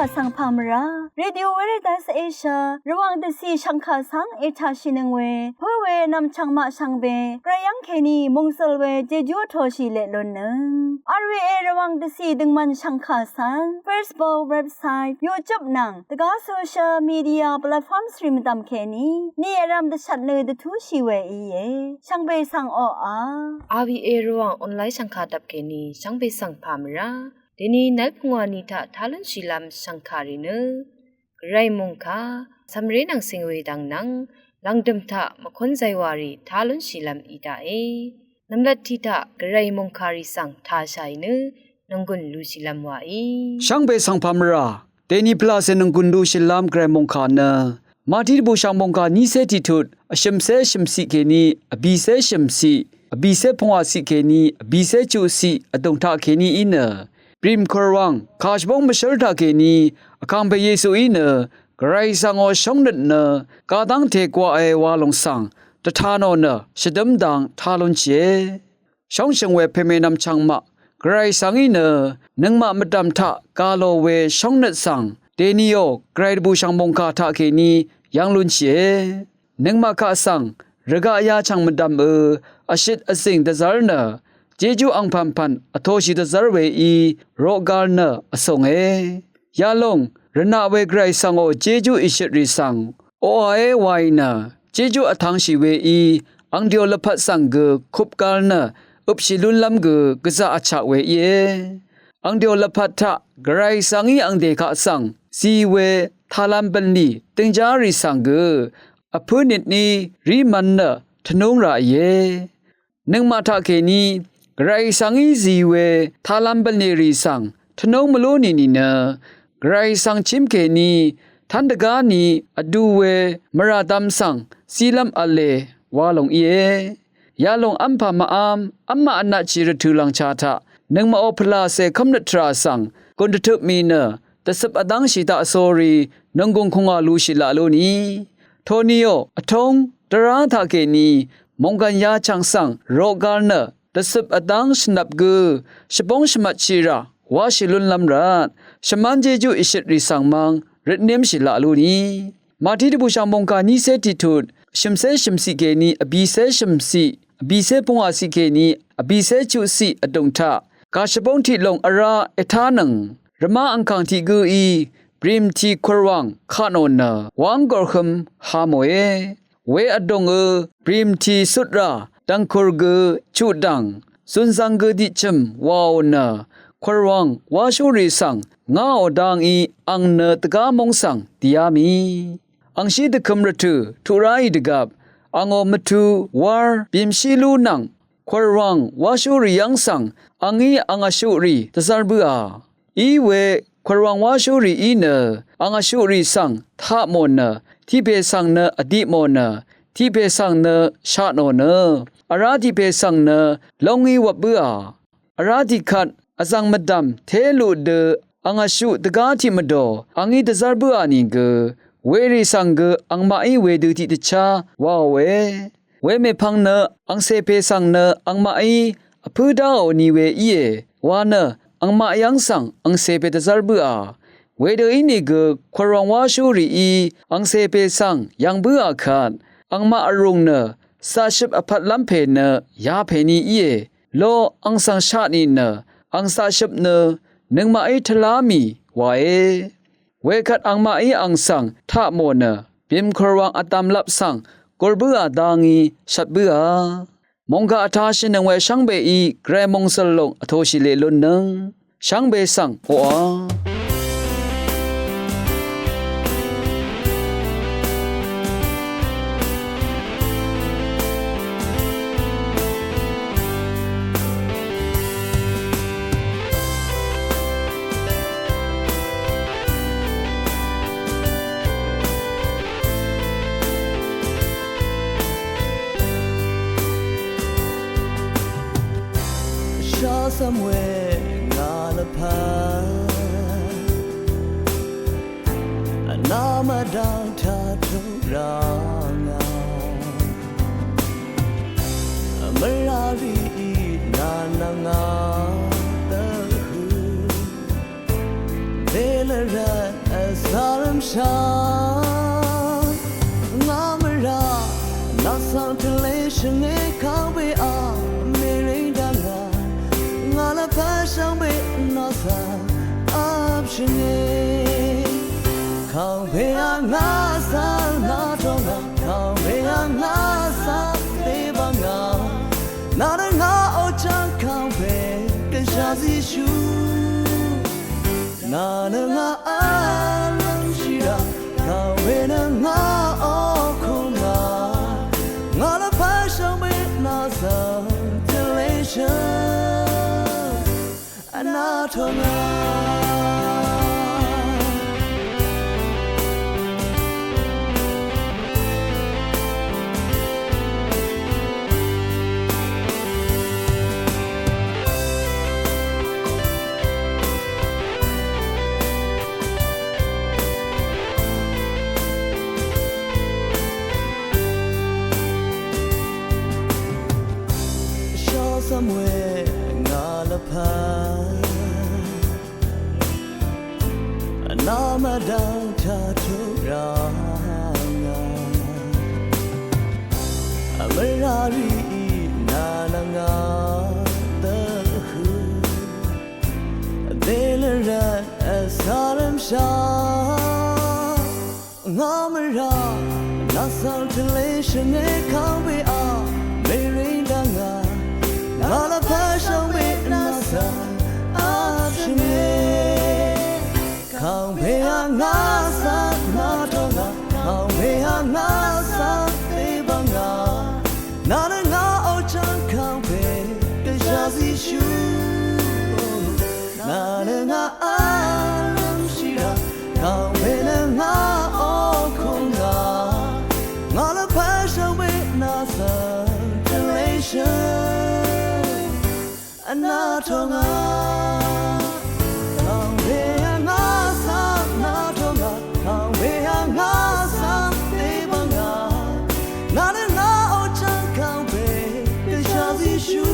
กะสังพามราเรดิโอเวเรตัสเอเชียระวังเดซีชังคาสังเอชาชินึงเวเพื่อเวนำชังมาชังเบกระยังเคนีมงสลเวเจจูโทชิเลลนนึงอาร์วีเอระวังเดซีดึงมันชังคาสัง Facebook เว็บไซต์ YouTube นังตะกาโซเชียลมีเดียแพลตฟอร์มสตรีมตามเคนีนี่รำเดชัดเลยเดทูชีเวอีเยชังเบสังอRVA ระวังออนไลน์ชังคาดับเคนีชังเบสังพามราเดนีนัลพงวานิทาทาลันชิลามชังคาริเนไรมงคาสัมเรนังสิงเวดังนังลังดมทามะคนใจวารีทาลันชิลามอีตาเอนัมลัดทิทากไรมงคาริสังทาชัยเนนังกุนลูชิลามวาอีช่างเบสังพามราเดนีพลาเซนังกุนลูชิลามไกรมงคานะมาที่บูชามงคานิเซติทุดอชิมเซชิมสิเกนีอบีเซชิมสิอบีเซพงวาสิเกนีอบีเซจูสิอดงทาเกนีอินเนพริมครวังคาชบงมชลทาเกนีอคังเบเยซูอินเนกไรสังโอชงเนเนกาดังเทกวาเอวาลงสังตะทานอเนชดมดังทาลนเจชงชงเวเพเมนำชังมะไกรสังอินเนนึงมะมดำทะกาโลเวชงเนสังเดนิโอไกรบูชังมงคาทาเกนียังลุนเชนึงมาคาสังระกะยาชังมดำอชิดอสิงตะซาร์เนเจจูอังพันพันอโทชิตะซาร์เวอีโรกาลเนอสงเอยาลงรณะเวไกรสังโอเจจูอิชิริสังโอเอวายนะเจจูอทังชิเวอีอังเดียวละพัดสังเกคุบกาลเนอุปชิลุนลำเกกะซาอัชะเวเยอังเดียวละพัดทะไกรสังอีอังเดคะสังซีเวทาลัมบันนีติงจาริสังเกอพุนิดนีริมันเนทนุงระเยนึงมาทะเคนีไกรสังอีซีเวทาลัมบันนีริสังทนุงมโลนีนีเนไกรสังชิมเคนีทันตกานีอดูเวมราตัมสังซีลัมอเลวาลงเอยาลงอัมพามะอัมมาอนะจิรทุลังชาทะนึงมาโอพลาเซคัมนตราสังกุนทุมีเนตะสับอดังชิตาโซรีนงกงคงอาลูชิลาโลนีโทนิโออทงตราทาเกนีมงกันยาชังสังโรกาลเนตะสับอดังสนับกือชบงชมัดชิราวาชิลุนลำรัดชมันเจจูอิชิริสังมังรดเนมชิลาโลนีมาที่บูชามงกานิเซติทุดชิมเซชิมสิเกนีอบีเซชิมสิอบีเซปงอาสิเกนีอบีเซจูสิอดงทากาชบงทิลงอราเอทานังรมาอังคังทิกูอีพริมทีควรวังคานอนนาวังกอร์คมฮาโมเอเวอดงพริมทีสุดราดังคุรกชูดังสุนสังกดิจมวาวนาควรวังวาชูริสังงาอดังอีอังเนตกามงสังติยามีอังชีดคัมรตุทุไรดกับอังอมตุวาร์บิมชิลูนังควรวังวาชูริยังสังอังอีอังอาชูริตะซาร์บัวอีเวควรวังวาชูรีอีเนอังอาชูรีสังทาโมเนที่เปสังเนอดีโมเนที่เปสังเนชาโนเนอาราที่เปสังเนลงอีวับเบืออาราที่ขัดอสังมดัมเทลุเดอังอาชูตกาที่มดออังอีตะซาร์บัวนิเกเวริสังเกอังมาอีเวดูที่ตชาวาเวเมพังเนอังเซเปสังเนอังมาอีอพุดาโอนิเวอีเอวาเนอังมายังสังอังเซเปตซาร์บัวเวเดอินิกควรวาชูรีอีอังเซเปสังยังบัวขัดอังมาอรุงเนซาชิบอภัดลัมเพเนยาเพนีอีโลอังสังชานีเนอังซาชิบเนนึงมาอิทลามีวาเวขัดอังมาอิอังสังทาโมเนพิมควรวังอตามลับสังกอลบัวดางีชัดบัวมงกาอาทาชินงเวช่างเบอีเกรมงสลงอโทชิเลลุนนึงช่างเบสังโอsomewhere ngala pa anama down ta to ranga amarari na na nga the who delera asaram sha ngamara nasam telation e kawe a merindanga ngala pasang be nasa option e kawe a nasa na tonga kawe a nasa devanga nara nga ochan kawe keshazi shu nana nga alam shira kawe na nga okuna ngala pasang be nasa telation anatonga somewhere ngala pa nama down ta to ranga amarari nananga the hu delera asaram sha ngamara nasal telation e kawe a merindanga Nala passion with nasa option Kau bea nasa natonga Kau bea nasa tebanga Nana nga ochan kau be Keshazi shu Nana nga alam shira Kau bea nga okunga Nala passion with nasa Delation anatonga kawe angasa natonga kawe angasa tebanga nana nga ochan kawe keshazi shu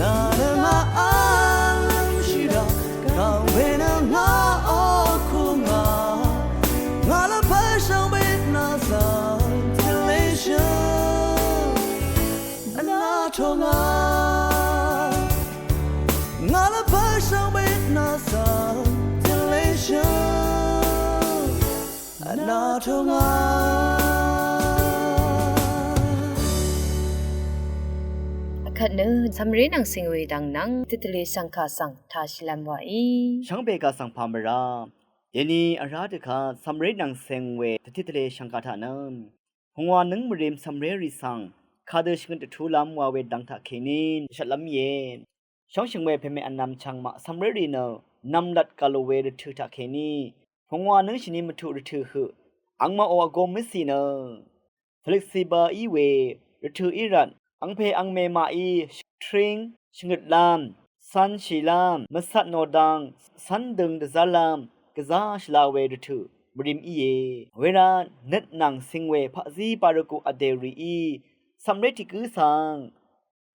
nana nga alam shira kawe na nga okunga ngala passion with nasa delation anatonga Ngala passion with nasa delation anatonga ခတ်နစမရေနန်စင်ဝေဒန်းနန်တတလေစံခါဆန်ထာရှိလမ်ဝါဤ Shangbeka Sangpamara, Yeni Aradaka, Samre Nang Sengwe, the Titile Shankatanan, Hua Nung Murim Samreri Sang, Kadishkin to Tulam Wawe Dangta Kenin, Shalam Yen, Shangshingwe Peme and Nam Changma, Samreri no, Namlat Galowe the Tuta Keni, Hua Nung Shinim to the Tuhu, Angma or Go Missino, Flexiba Iwe, the two Iran, Angpe Angme Mai, String, Shingut Lam. San Shilam, Masat Nodang, Sandung the Zalam, Gazash Lawe the two, Brim Ie, Vera, Net Nang Singwe, Pazi Baraku Aderi E, Samretiku Sang,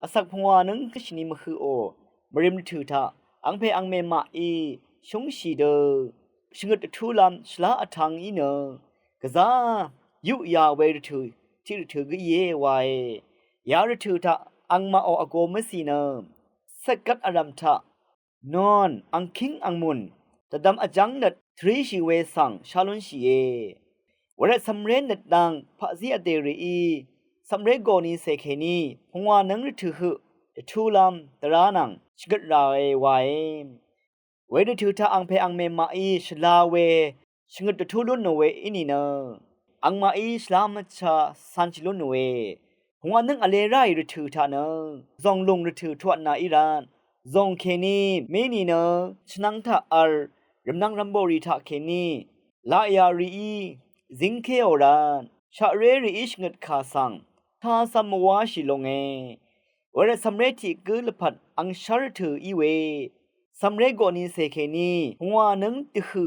Asakpuanung Kishnimahu O, Brim Tuta, Angpe Angme Ma E, Shung Shido, Shingut the Tulam, Shla Atang Ino, Gaza, You Yahweh the two, Titu Ye Wae, Yara Tuta, Angma O Ago Messina. Sagat aramta non ang king ang mun tadam ajang nat three shiwe sang shalon shiye wala samre nat dang phazi aderi e samre goni sekheni phungwa nang rithu hu thulam taranang shigat rae wae we de thu tha ang phe ang me ma e shla we shingat thu lun no we ini na ang ma e shlam cha san chi lun no we Hwa nang ale rai rithu tha na zong long rithu thwat na iran zong kheni meni na chnang tha ar rimnang rambori tha kheni la ya ri i zingkhe oran sha re ri ish ngat kha sang tha samwa shi long e wara samre thi gu laphat ang shar thu i we samre go ni se kheni hwa nang tu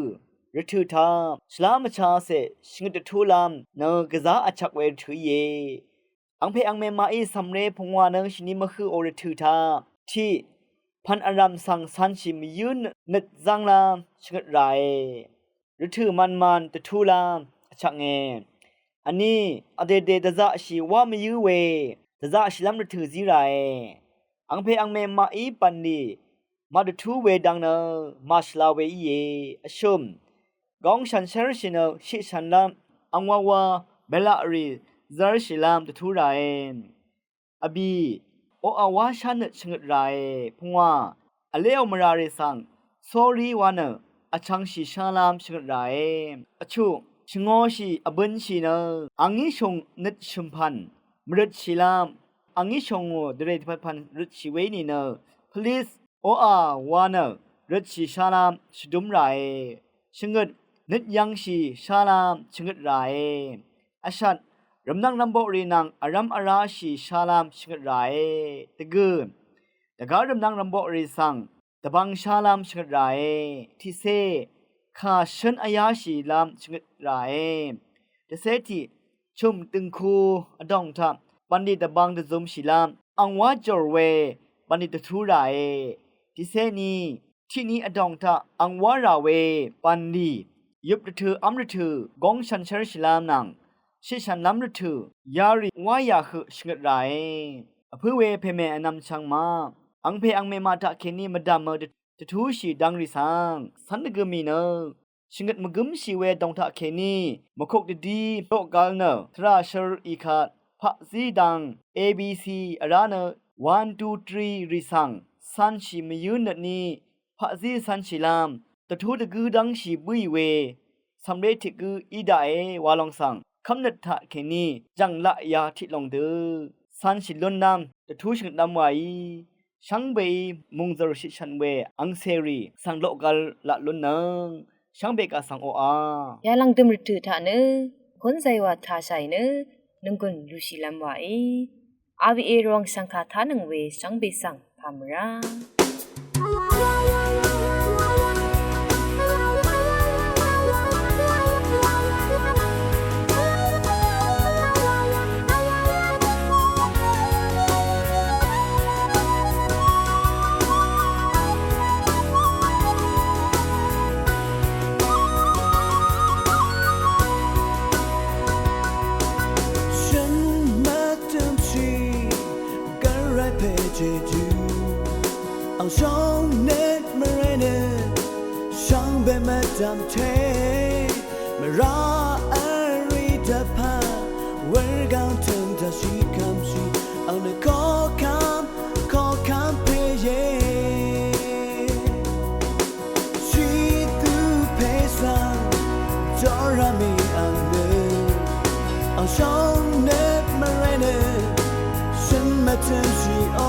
rithu tha shlam cha se shingat thu lam na gaza achak we thu ye Ang pe ang me ma e samre phungwa nang shini makhu or thu tha thi พันอารามสังสันชิมยืนนึดจังลามชงดไรหรือถือมันตะทูลามชักเงอันนี้อเดเดตะจะชีว่าไม่ยื้อเวตะจะชิลำหรือถือจีไรอังเพอังเมมาอีปันดีมาตะทูเวดังเนมาชลาเวอีเยอชุมกองฉันเชรชินชิฉันลามอังวาเบลารีซาร์ชิลามตะทูไรอบีโออาวาชันชงดไรพงว่าอเลอมราเรสังสอรีวานอชังชีชาลามชงดไรอชุชงอชีอบันชีเนอังงี้ชงนึดชุมพันมรดชีลามอังงี้ชงเดรทพันรดชีเวนีเน please โออาวานรดชีชาลามชดุมไรชงดนึดยังชีชาลามชงดไรอชัดรำนังรำบอกรีนังอารัมอาราชีชาลามชงดไรตะกืนตะการรำนังรำบอกรีสังตะบังชาลามชงดไรที่เซข้าฉันอายาชีลามชงดไรแต่เซติชุมตึงคูอดองทับบันดีตะบังตะซุมชีลามอังวาจอร์เวบันดีตะทูไรที่เซนีที่นี้อดองทับอังวาราเวบันดียุบตะเธออัมตะเธอกองฉันเชรชีลามนังชิฉันล้ำรึถือยาริวายาคือชงดไรอภิเวเพเมอนำชังมาอังเพอังเมมาตะเคนีมาดามตะทูชีดังริสังสันตะกึมีเนชงดมกึมชีเวดองทะเคนีมคกดดีโตกาลเนทราชรอีคาพะซีดัง ABC อาราเน1 2 3ริสังสันชีมยืนนนี้พะซีสันชีลามตะทูตะกือดังชีบุยเวสำเร็จที่กืออีดาเอวาลองสังคำนัดทะเคนีจังละยาที่ลงเดือสันชิลนนำตะทูชงดำไว้ช่างเบยมุงจรชิชันเวอังเซรีสังโลกาละลุนนังช่างเบกาสังโออาย าลังดมรถือทะเนคนใจว่าทาใส่เนนึงกุนลูชิลำไว้อาวีเอรองสังคาทานังเวสังเบสังพามราช่องเน็ตมาเรนช่างเป็นมาจำเทมาราอารีดาพาเวอร์กาวถึงจะชีคำชีเอาในขอคำเพเยชีตูเพสังจอรามีอันเนเอาช่องเน็ตมาเรนฉันมาจำชีโอ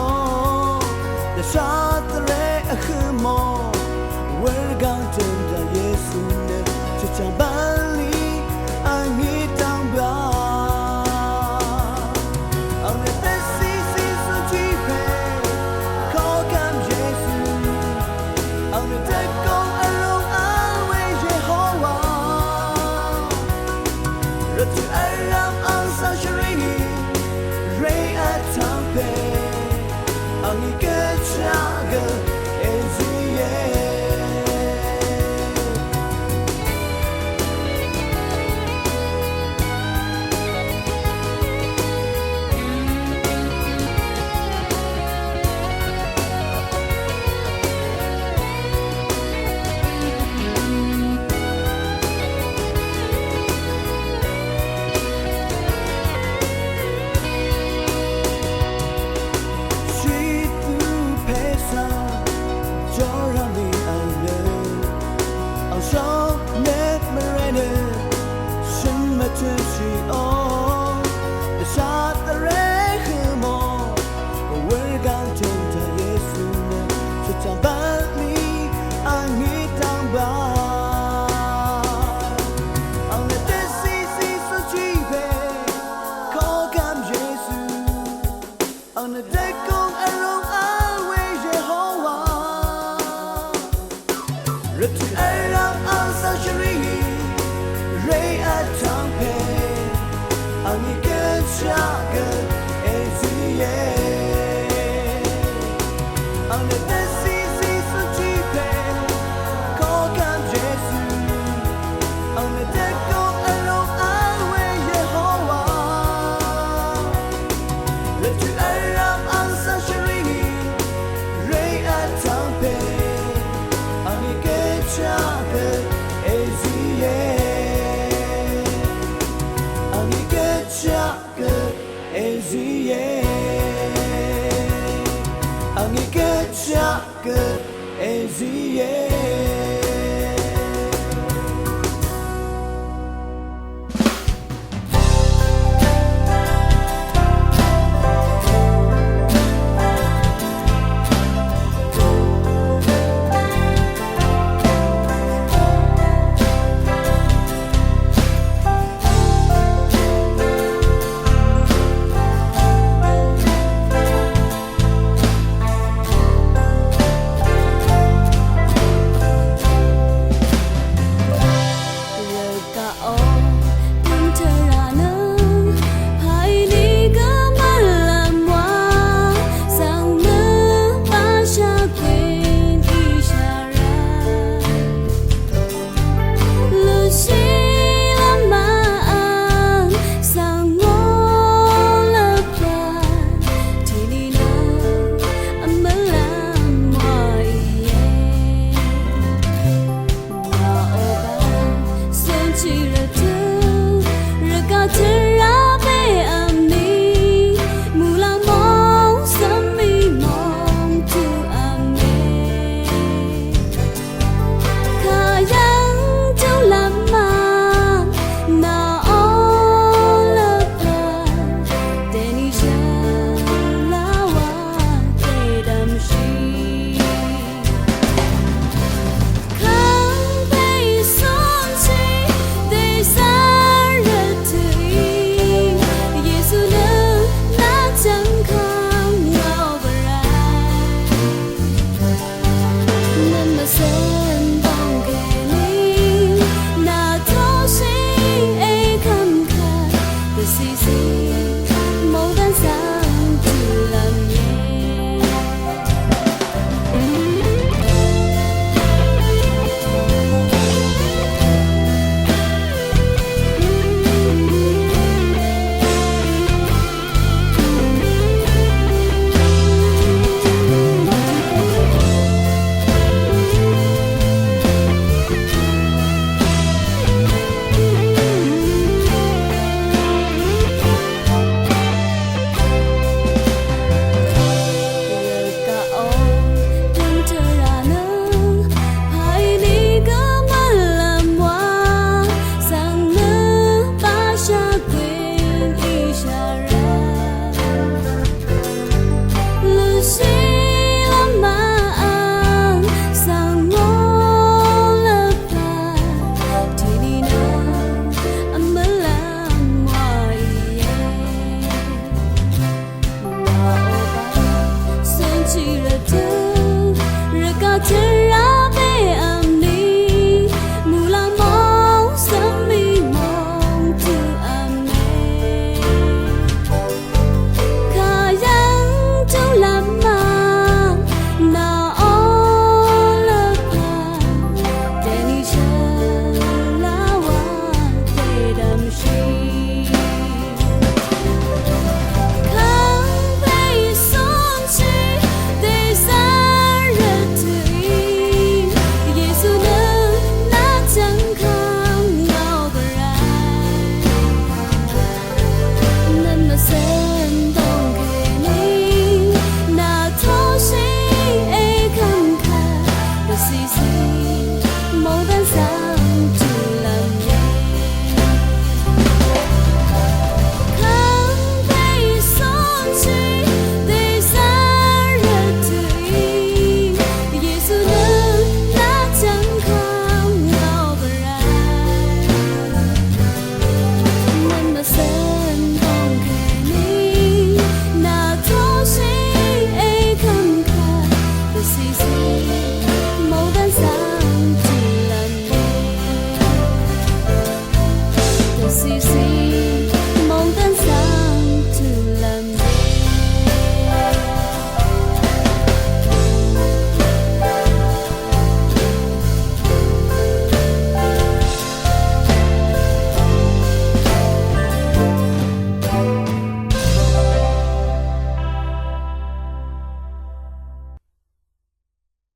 ชาตเรอคือมอเวอร์กางจนได้เยซูเนจะจำบาลีอันนี้ตั้งบ้าเอาในเตซีสุจีเพขอคำเยซูเอาในเตกงอารมณ์อาเวเยโฮวารัตอารามอังสังชรินีเรอาทังเพอันนี้Chagger is the so net marine ฉันมาเจอชี